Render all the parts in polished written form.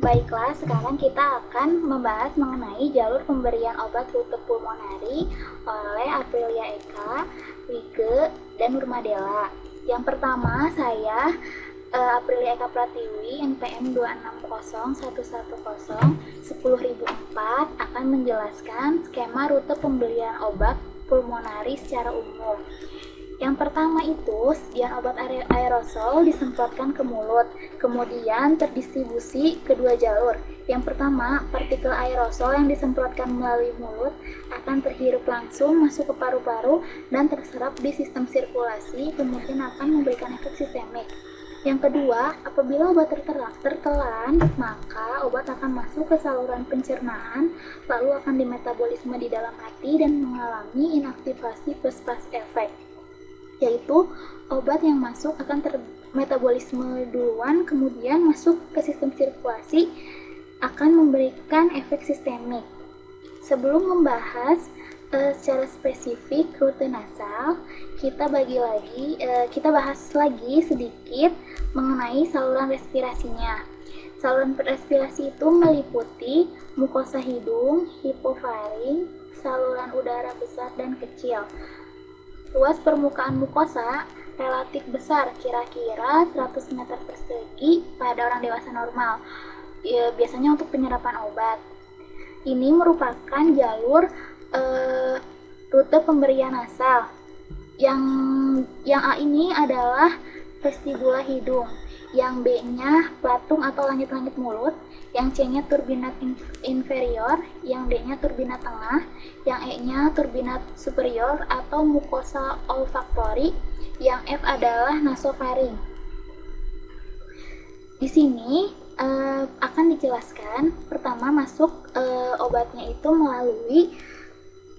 Baiklah, sekarang kita akan membahas mengenai jalur pemberian obat rute pulmonari oleh Aprilia Eka, Wige, dan Nurmadela. Yang pertama, saya Aprilia Eka Pratiwi, NPM 2601110-10004 akan menjelaskan skema rute pembelian obat pulmonari secara umum. Yang pertama itu, sediaan obat aerosol disemprotkan ke mulut, kemudian terdistribusi ke dua jalur. Yang pertama, partikel aerosol yang disemprotkan melalui mulut akan terhirup langsung masuk ke paru-paru dan terserap di sistem sirkulasi, kemudian akan memberikan efek sistemik. Yang kedua, apabila obat tertelan, maka obat akan masuk ke saluran pencernaan, lalu akan dimetabolisme di dalam hati dan mengalami inaktivasi first pass effect, yaitu obat yang masuk akan termetabolisme duluan, kemudian masuk ke sistem sirkulasi, akan memberikan efek sistemik. Sebelum membahas secara spesifik rute nasal, kita bahas lagi sedikit mengenai saluran respirasinya. Saluran respirasi itu meliputi mukosa hidung, hipofaring, saluran udara besar dan kecil. Luas permukaan mukosa relatif besar, kira-kira 100 meter persegi pada orang dewasa normal, biasanya untuk penyerapan obat. Ini merupakan jalur rute pemberian nasal. Yang A ini adalah vestibula hidung, yang B-nya platung atau langit-langit mulut, yang C-nya turbinat inferior, yang D-nya turbinat tengah, yang E-nya turbinat superior atau mukosa olfaktori, yang F adalah nasofaring. Di sini akan dijelaskan, pertama masuk obatnya itu melalui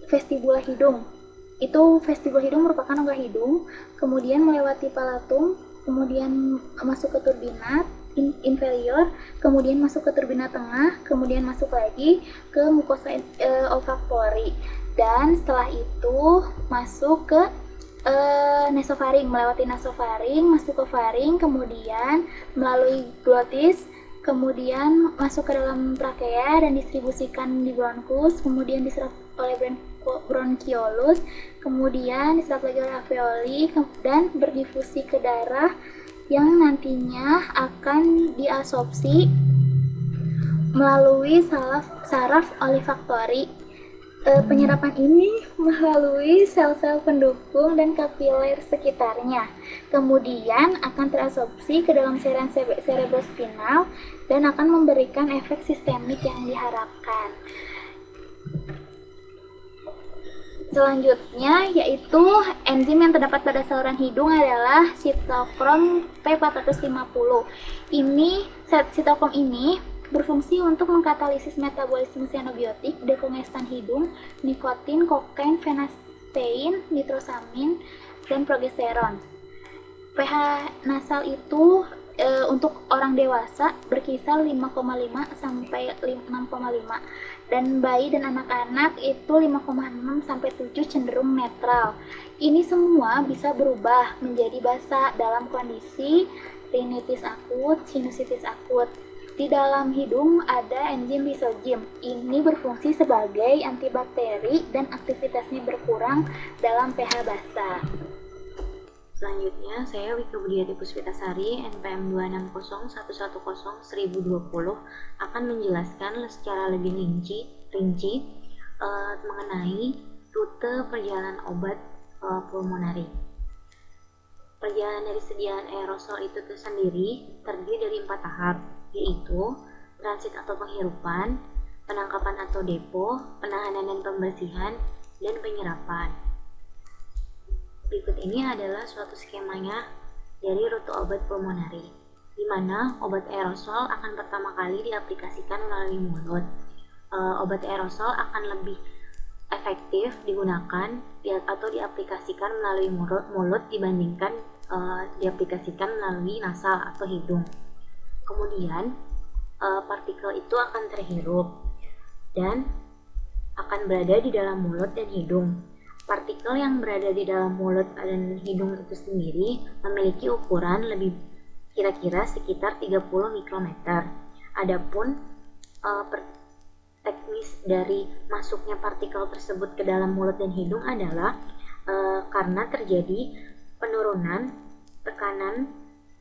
vestibula hidung. Itu vestibula hidung merupakan rongga hidung, kemudian melewati palatum, kemudian masuk ke turbinat inferior, kemudian masuk ke turbinat tengah, kemudian masuk lagi ke mukosa olfaktori, dan setelah itu masuk ke nasofaring, melewati nasofaring, masuk ke faring, kemudian melalui glotis, kemudian masuk ke dalam trakea dan distribusikan di bronkus, kemudian diserap oleh bronkiolus, kemudian diserap lagi oleh alveoli dan berdifusi ke darah yang nantinya akan diabsorpsi melalui saraf olfaktori. Penyerapan ini melalui sel-sel pendukung dan kapiler sekitarnya, kemudian akan terabsorpsi ke dalam cairan cerebrospinal dan akan memberikan efek sistemik yang diharapkan. Selanjutnya yaitu enzim yang terdapat pada saluran hidung adalah sitokrom P450. Sitokrom ini berfungsi untuk mengkatalisis metabolisme sianobiotik, dekongestan hidung, nikotin, kokain, fenastein, nitrosamin, dan progesteron. pH nasal itu untuk orang dewasa berkisar 5,5 sampai 6,5, dan bayi dan anak-anak itu 5,6 sampai 7 cenderung netral. Ini semua bisa berubah menjadi basa dalam kondisi rinitis akut, sinusitis akut. Di dalam hidung ada enzim lisogim. Ini berfungsi sebagai antibakteri dan aktivitasnya berkurang dalam pH basa. Selanjutnya, saya Wike Budiati Puspitasari, NPM 26011101020 akan menjelaskan secara lebih rinci mengenai rute perjalanan obat pulmonari. Perjalanan dari sediaan aerosol itu sendiri terdiri dari 4 tahap, yaitu transit atau penghirupan, penangkapan atau depo, penahanan dan pembersihan, dan penyerapan. Berikut ini adalah suatu skemanya dari rute obat pulmonari, di mana obat aerosol akan pertama kali diaplikasikan melalui mulut. Obat aerosol akan lebih efektif digunakan atau diaplikasikan melalui mulut dibandingkan diaplikasikan melalui nasal atau hidung. Kemudian partikel itu akan terhirup dan akan berada di dalam mulut dan hidung. Partikel yang berada di dalam mulut dan hidung itu sendiri memiliki ukuran lebih kira-kira sekitar 30 mikrometer. Adapun teknis dari masuknya partikel tersebut ke dalam mulut dan hidung adalah karena terjadi penurunan tekanan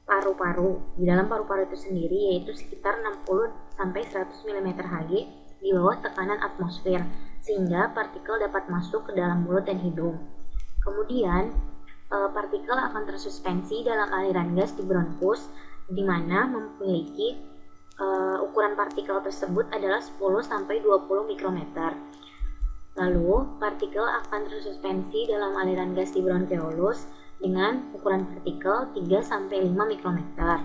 paru-paru di dalam paru-paru itu sendiri, yaitu sekitar 60 sampai 100 mm Hg di bawah tekanan atmosfer, sehingga partikel dapat masuk ke dalam mulut dan hidung. Kemudian partikel akan tersuspensi dalam aliran gas di bronkus, di mana memiliki ukuran partikel tersebut adalah 10 sampai 20 mikrometer. Lalu, partikel akan tersuspensi dalam aliran gas di bronkeolus dengan ukuran partikel 3 sampai 5 mikrometer.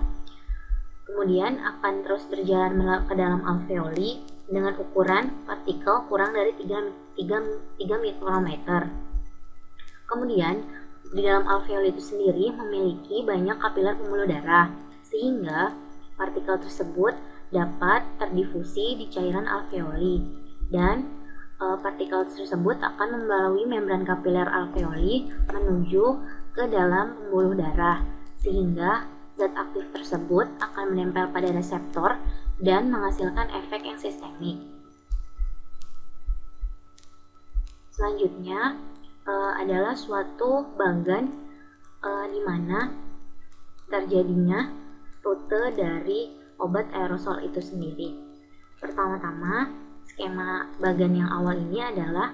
Kemudian akan terus berjalan ke dalam alveoli dengan ukuran partikel kurang dari 3 mikrometer. Kemudian, di dalam alveoli itu sendiri memiliki banyak kapiler pembuluh darah, sehingga partikel tersebut dapat terdifusi di cairan alveoli, dan partikel tersebut akan melalui membran kapiler alveoli menuju ke dalam pembuluh darah, sehingga zat aktif tersebut akan menempel pada reseptor dan menghasilkan efek yang sistemik. Selanjutnya adalah suatu bagan di mana terjadinya rute dari obat aerosol itu sendiri. Pertama-tama, skema bagan yang awal ini adalah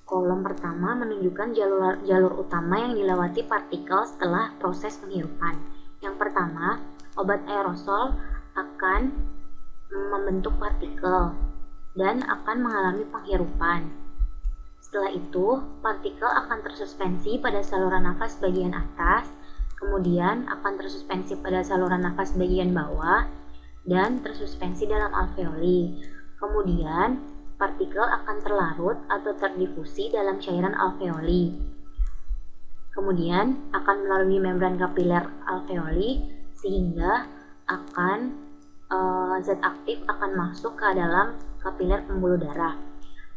kolom pertama menunjukkan jalur utama yang dilewati partikel setelah proses penghirupan. Yang pertama, obat aerosol akan membentuk partikel dan akan mengalami penghirupan. Setelah itu, partikel akan tersuspensi pada saluran nafas bagian atas, kemudian akan tersuspensi pada saluran nafas bagian bawah, dan tersuspensi dalam alveoli. Kemudian, partikel akan terlarut atau terdifusi dalam cairan alveoli. Kemudian, akan melalui membran kapiler alveoli, sehingga zat aktif akan masuk ke dalam kapiler pembuluh darah.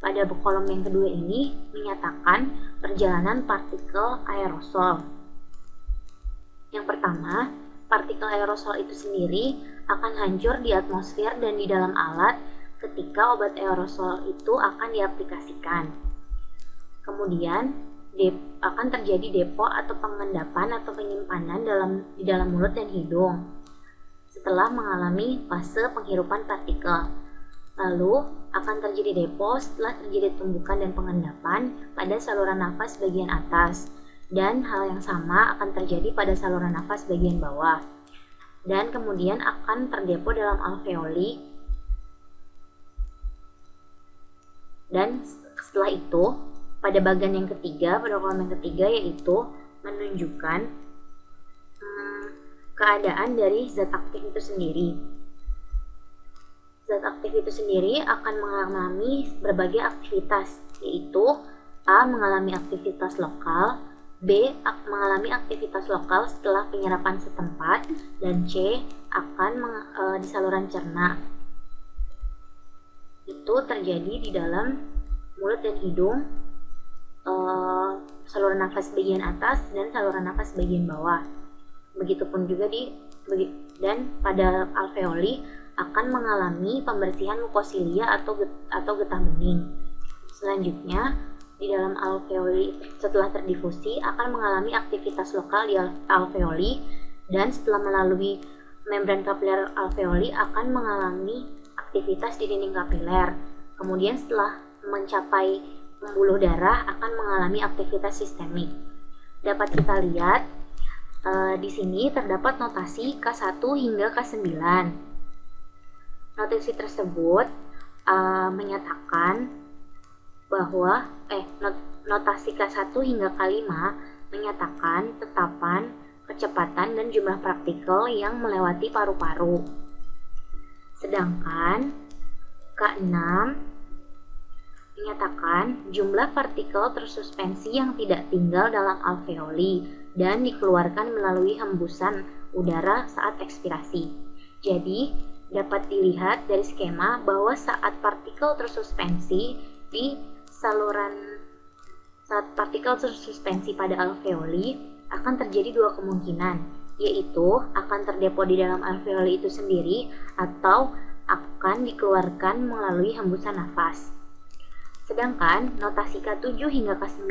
Pada kolom yang kedua ini menyatakan perjalanan partikel aerosol. Yang pertama, partikel aerosol itu sendiri akan hancur di atmosfer dan di dalam alat ketika obat aerosol itu akan diaplikasikan. Kemudian akan terjadi depo atau pengendapan atau penyimpanan di dalam mulut dan hidung setelah mengalami fase penghirupan partikel. Lalu akan terjadi depo setelah terjadi tumbukan dan pengendapan pada saluran nafas bagian atas, dan hal yang sama akan terjadi pada saluran nafas bagian bawah, dan kemudian akan terdepo dalam alveoli. Dan setelah itu, pada bagian yang ketiga, pada kolom yang ketiga, yaitu menunjukkan keadaan dari zat aktif itu sendiri. Zat aktif itu sendiri akan mengalami berbagai aktivitas, yaitu A. mengalami aktivitas lokal, B. mengalami aktivitas lokal setelah penyerapan setempat, dan C. akan di saluran cerna. Itu terjadi di dalam mulut dan hidung, saluran nafas bagian atas dan saluran nafas bagian bawah. Begitupun juga dan pada alveoli akan mengalami pembersihan mukosilia atau getah bening. Selanjutnya, di dalam alveoli setelah terdifusi akan mengalami aktivitas lokal di alveoli, dan setelah melalui membran kapiler alveoli akan mengalami aktivitas di dinding kapiler. Kemudian setelah mencapai pembuluh darah akan mengalami aktivitas sistemik. Dapat kita lihat di sini terdapat notasi K1 hingga K9. Notasi tersebut menyatakan bahwa notasi K1 hingga K5 menyatakan tetapan, kecepatan, dan jumlah partikel yang melewati paru-paru. Sedangkan K6 menyatakan jumlah partikel tersuspensi yang tidak tinggal dalam alveoli dan dikeluarkan melalui hembusan udara saat ekspirasi. Jadi, dapat dilihat dari skema bahwa saat partikel tersuspensi pada alveoli akan terjadi dua kemungkinan, yaitu akan terdepo di dalam alveoli itu sendiri atau akan dikeluarkan melalui hembusan nafas. Sedangkan notasi K7 hingga K9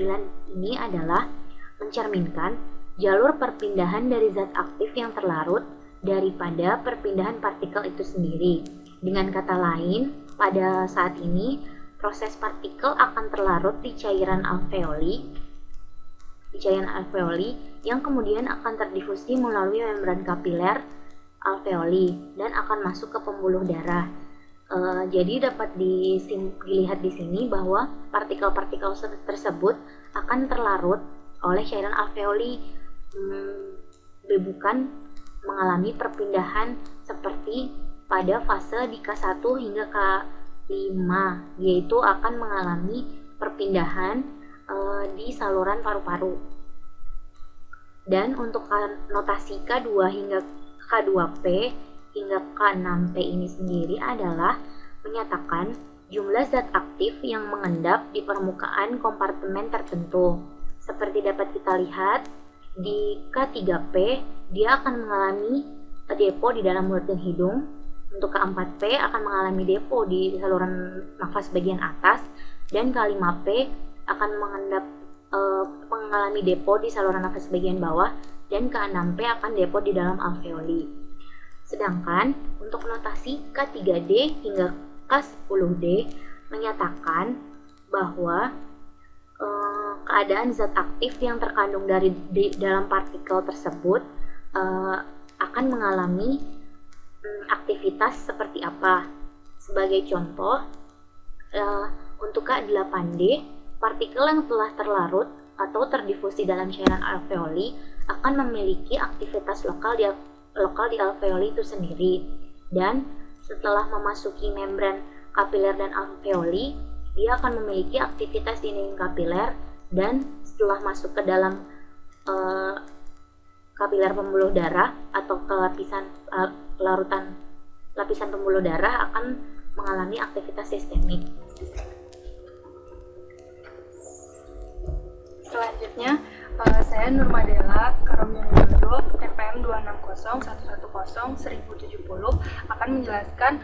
ini adalah mencerminkan jalur perpindahan dari zat aktif yang terlarut daripada perpindahan partikel itu sendiri. Dengan kata lain, pada saat ini proses partikel akan terlarut di cairan alveoli yang kemudian akan terdifusi melalui membran kapiler alveoli dan akan masuk ke pembuluh darah. Jadi dapat dilihat di sini bahwa partikel-partikel tersebut akan terlarut oleh cairan alveoli, bukan mengalami perpindahan seperti pada fase di K1 hingga K5, yaitu akan mengalami perpindahan di saluran paru-paru. Dan untuk notasi K2 hingga K2P hingga K6P ini sendiri adalah menyatakan jumlah zat aktif yang mengendap di permukaan kompartemen tertentu. Seperti dapat kita lihat, di K3P dia akan mengalami depo di dalam mulut dan hidung. Untuk K4P akan mengalami depo di saluran nafas bagian atas, dan K5P akan mengalami depo di saluran nafas bagian bawah, dan K6P akan depo di dalam alveoli. Sedangkan untuk notasi K3D hingga K10D menyatakan bahwa keadaan zat aktif yang terkandung di dalam partikel tersebut akan mengalami aktivitas seperti apa. Sebagai contoh, untuk K8D, partikel yang telah terlarut atau terdifusi dalam cairan alveoli akan memiliki aktivitas lokal di alveoli itu sendiri, dan setelah memasuki membran kapiler dan alveoli, dia akan memiliki aktivitas di dinding kapiler, dan setelah masuk ke dalam kapiler pembuluh darah atau ke lapisan pembuluh darah akan mengalami aktivitas sistemik. Selanjutnya, saya Nurmadela Karomiandodo, TPM 260111070 akan menjelaskan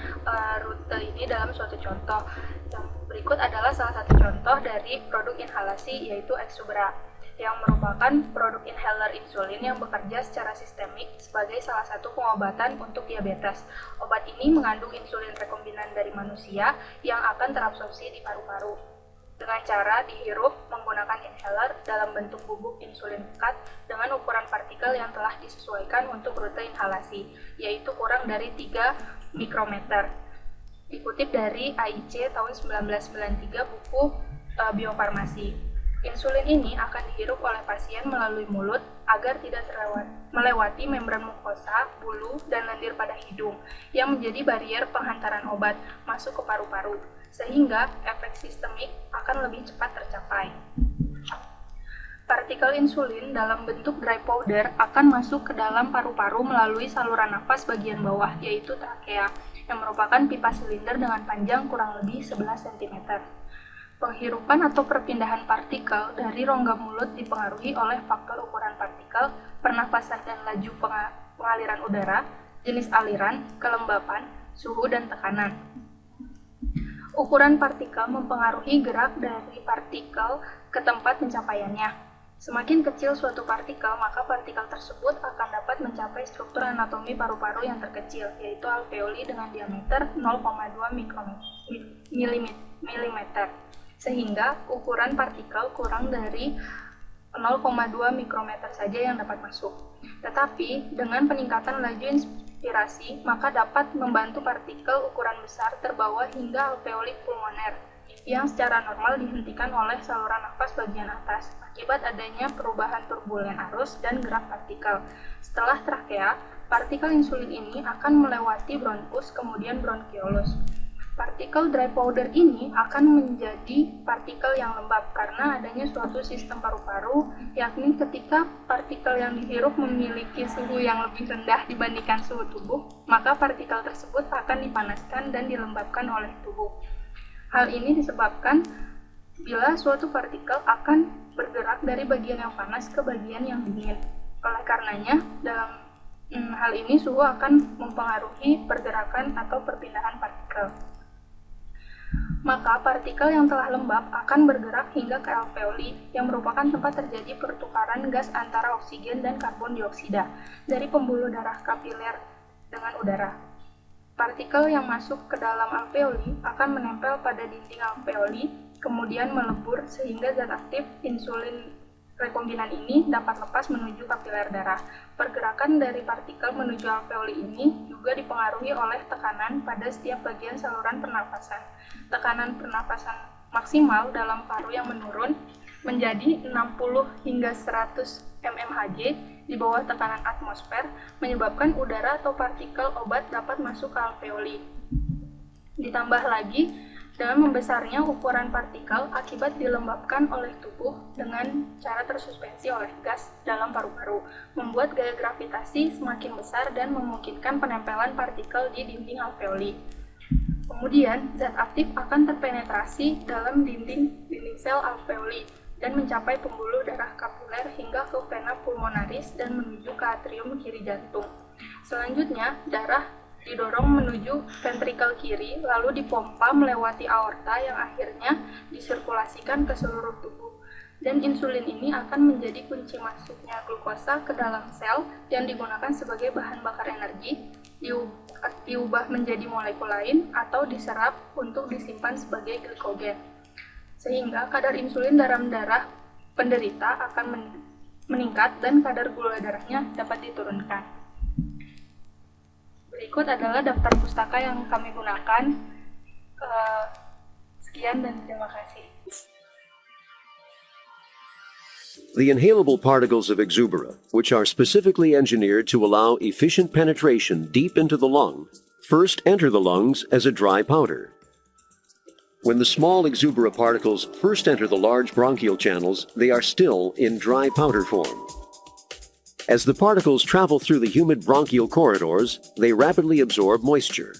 rute ini dalam suatu contoh. Yang berikut adalah salah satu contoh dari produk inhalasi, yaitu Exubera, yang merupakan produk inhaler insulin yang bekerja secara sistemik sebagai salah satu pengobatan untuk diabetes. Obat ini mengandung insulin rekombinan dari manusia yang akan terabsorpsi di paru-paru dengan cara dihirup menggunakan inhaler dalam bentuk bubuk insulin pekat dengan ukuran partikel yang telah disesuaikan untuk rute inhalasi, yaitu kurang dari 3 mikrometer. Dikutip dari AIC tahun 1993 buku Biofarmasi. Insulin ini akan dihirup oleh pasien melalui mulut agar tidak melewati membran mukosa, bulu, dan lendir pada hidung yang menjadi barier penghantaran obat masuk ke paru-paru, sehingga efek sistemik akan lebih cepat tercapai. Partikel insulin dalam bentuk dry powder akan masuk ke dalam paru-paru melalui saluran nafas bagian bawah, yaitu trakea, yang merupakan pipa silinder dengan panjang kurang lebih 11 cm. Penghirupan atau perpindahan partikel dari rongga mulut dipengaruhi oleh faktor ukuran partikel, pernafasan dan laju pengaliran udara, jenis aliran, kelembapan, suhu, dan tekanan. Ukuran partikel mempengaruhi gerak dari partikel ke tempat pencapaiannya. Semakin kecil suatu partikel, maka partikel tersebut akan dapat mencapai struktur anatomi paru-paru yang terkecil, yaitu alveoli dengan diameter 0,2 mm, sehingga ukuran partikel kurang dari 0,2 mikrometer saja yang dapat masuk. Tetapi, dengan peningkatan laju inspirasi, maka dapat membantu partikel ukuran besar terbawa hingga alveoli pulmoner, yang secara normal dihentikan oleh saluran nafas bagian atas akibat adanya perubahan turbulen arus dan gerak partikel. Setelah trakea, partikel insulin ini akan melewati bronkus, kemudian bronkiolus. Partikel dry powder ini akan menjadi partikel yang lembab karena adanya suatu sistem paru-paru, yakni ketika partikel yang dihirup memiliki suhu yang lebih rendah dibandingkan suhu tubuh, maka partikel tersebut akan dipanaskan dan dilembabkan oleh tubuh. Hal ini disebabkan bila suatu partikel akan bergerak dari bagian yang panas ke bagian yang dingin. Oleh karenanya, dalam Hal ini suhu akan mempengaruhi pergerakan atau perpindahan partikel. Maka partikel yang telah lembab akan bergerak hingga ke alveoli yang merupakan tempat terjadi pertukaran gas antara oksigen dan karbon dioksida dari pembuluh darah kapiler dengan udara. Partikel yang masuk ke dalam alveoli akan menempel pada dinding alveoli, kemudian melebur sehingga zat aktif insulin rekombinan ini dapat lepas menuju kapiler darah. Pergerakan dari partikel menuju alveoli ini juga dipengaruhi oleh tekanan pada setiap bagian saluran pernafasan. Tekanan pernafasan maksimal dalam paru yang menurun menjadi 60 hingga 100 mmHg di bawah tekanan atmosfer, menyebabkan udara atau partikel obat dapat masuk ke alveoli. Ditambah lagi, dengan membesarnya ukuran partikel akibat dilembabkan oleh tubuh dengan cara tersuspensi oleh gas dalam paru-paru, membuat gaya gravitasi semakin besar dan memungkinkan penempelan partikel di dinding alveoli. Kemudian, zat aktif akan terpenetrasi dalam dinding sel alveoli dan mencapai pembuluh darah kapiler hingga ke vena pulmonaris dan menuju ke atrium kiri jantung. Selanjutnya, darah didorong menuju ventrikel kiri, lalu dipompa melewati aorta yang akhirnya disirkulasikan ke seluruh tubuh. Dan insulin ini akan menjadi kunci masuknya glukosa ke dalam sel yang digunakan sebagai bahan bakar energi, diubah menjadi molekul lain atau diserap untuk disimpan sebagai glikogen. Sehingga kadar insulin dalam darah penderita akan meningkat dan kadar gula darahnya dapat diturunkan. Berikut adalah daftar pustaka yang kami gunakan. Sekian dan terima kasih. The inhalable particles of exubera, which are specifically engineered to allow efficient penetration deep into the lung, first enter the lungs as a dry powder. When the small exubera particles first enter the large bronchial channels, they are still in dry powder form. As the particles travel through the humid bronchial corridors, they rapidly absorb moisture.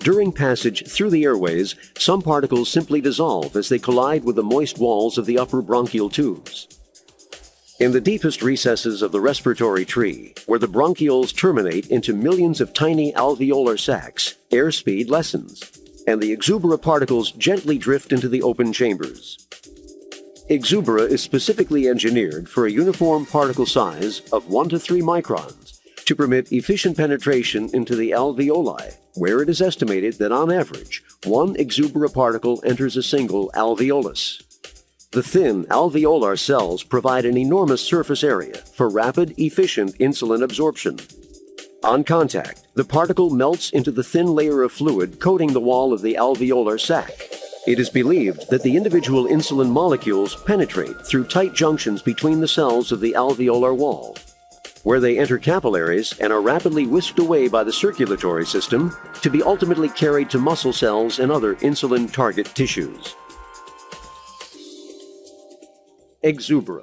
During passage through the airways, some particles simply dissolve as they collide with the moist walls of the upper bronchial tubes. In the deepest recesses of the respiratory tree, where the bronchioles terminate into millions of tiny alveolar sacs, airspeed lessens, and the exubera particles gently drift into the open chambers. Exubera is specifically engineered for a uniform particle size of 1 to 3 microns to permit efficient penetration into the alveoli, where it is estimated that on average, 1 exubera particle enters a single alveolus. The thin alveolar cells provide an enormous surface area for rapid, efficient insulin absorption. On contact, the particle melts into the thin layer of fluid coating the wall of the alveolar sac. It is believed that the individual insulin molecules penetrate through tight junctions between the cells of the alveolar wall, where they enter capillaries and are rapidly whisked away by the circulatory system to be ultimately carried to muscle cells and other insulin target tissues. Exubera.